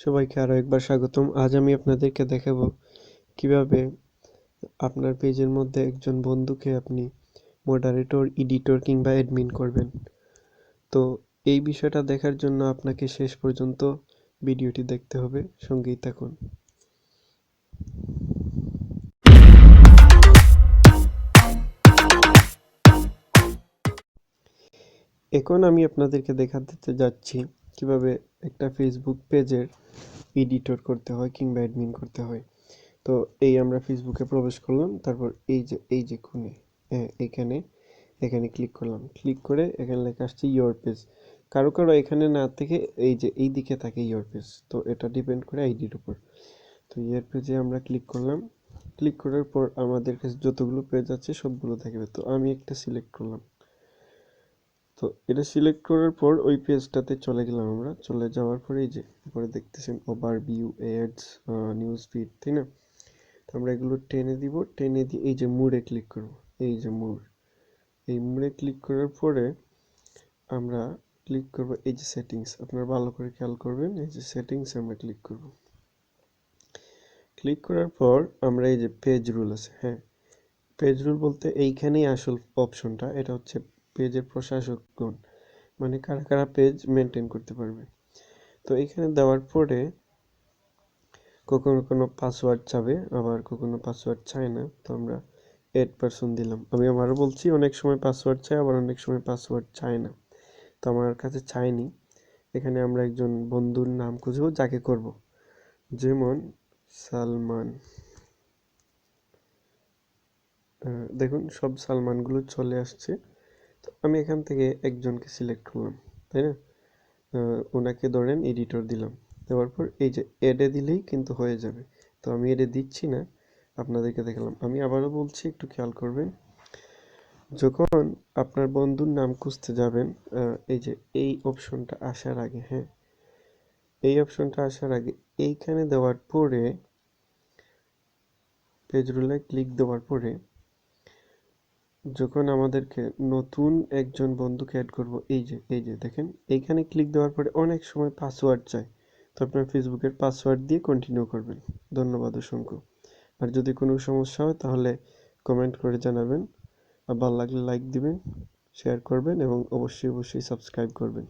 সবাইকে আরো একবার স্বাগতম। আজ আমি আপনাদেরকে দেখাবো কিভাবে আপনার পেজের মধ্যে একজন বন্ধুকে আপনি মডারেটর, এডিটর কিংবা অ্যাডমিন করবেন। তো এই বিষয়টা দেখার জন্য আপনাকে শেষ পর্যন্ত ভিডিওটি দেখতে হবে, সঙ্গেই থাকুন। এখন আমি আপনাদেরকে দেখাতে যাচ্ছি কিভাবে একটা ফেসবুক পেজের এডিটর করতে হয় কিংবা অ্যাডমিন করতে হয়। তো আমরা ফেসবুকে প্রবেশ করলাম, তারপর এই যে কোণে, এখানে ক্লিক করলাম। ক্লিক করে এখানে লেখা আসছে ইয়োর পেজ। কারো এখানে না থেকে এই দিকে থাকে ইয়োর পেজ। তো এটা ডিপেন্ড করে আইডির উপর। তো ইয়োর পেজে আমরা ক্লিক করলাম। ক্লিক করার পর আমাদের কাছে যতগুলো পেজ আছে সবগুলো থাকবে। তো আমি একটা সিলেক্ট করলাম। তো এটা সিলেক্ট করার পর ওই পেজটাতে চলে গেলাম আমরা। চলে যাওয়ার পরে এই যে উপরে দেখতেছেন ওভারভিউ, অ্যাডস, নিউজ ফিড, তাই না? তো আমরা এগুলো টেনে দিব। টেনে দিয়ে এই যে মোড়ে ক্লিক করব। এই যে মোড়, এই মোড়ে ক্লিক করার পরে আমরা ক্লিক করব এই যে সেটিংস। আপনারা ভালো করে খেয়াল করবেন, এই যে সেটিংসে আমরা ক্লিক করব। ক্লিক করার পর আমরা এই যে পেজ রুল আছে, হ্যাঁ, পেজ রুল বলতে এইখানেই আসল অপশনটা। এটা হচ্ছে পেজের প্রশাসকগণ, মানে কারা কারা পেজ মেনটেন করতে পারবে। তো এইখানে দেওয়ার পরে কখনো পাসওয়ার্ড চাবে, আবার কখনো পাসওয়ার্ড চায় না। তো আমরা 8% দিলাম। আমি আবারও বলছি, অনেক সময় পাসওয়ার্ড চায়, আবার অনেক সময় পাসওয়ার্ড চায় না। তো আমার কাছে চায়নি। এখানে আমরা একজন বন্ধুর নাম খুঁজবো যাকে করব, যেমন সালমান। দেখুন সব সালমানগুলো চলে আসছে। তো আমি এখান থেকে একজনকে সিলেক্ট করলাম, তাই না? ওনাকে ধরেন এডিটর দিলাম। দেওয়ার পর এই যে এডে দিলেই কিন্তু হয়ে যাবে। তো আমি এডে দিচ্ছি না, আপনাদেরকে দেখালাম। আমি আবারও বলছি, একটু খেয়াল করবেন। যখন আপনার বন্ধুর নাম খুঁজতে যাবেন, এই যে এই অপশনটা আসার আগে, হ্যাঁ, এই অপশনটা আসার আগে এইখানে দেওয়ার পরে পেজ রুলে ক্লিক দেওয়ার পরে যখন আমাদেরকে নতুন একজন বন্ধুকে অ্যাড করব, এই যে দেখেন এইখানে ক্লিক দেওয়ার পরে অনেক সময় পাসওয়ার্ড চায়। তো আপনার ফেসবুকের পাসওয়ার্ড দিয়ে কন্টিনিউ করবেন। ধন্যবাদ অসংখ্য। আর যদি কোনো সমস্যা হয় তাহলে কমেন্ট করে জানাবেন। আর ভালো লাগলে লাইক দিবেন, শেয়ার করবেন এবং অবশ্যই সাবস্ক্রাইব করবেন।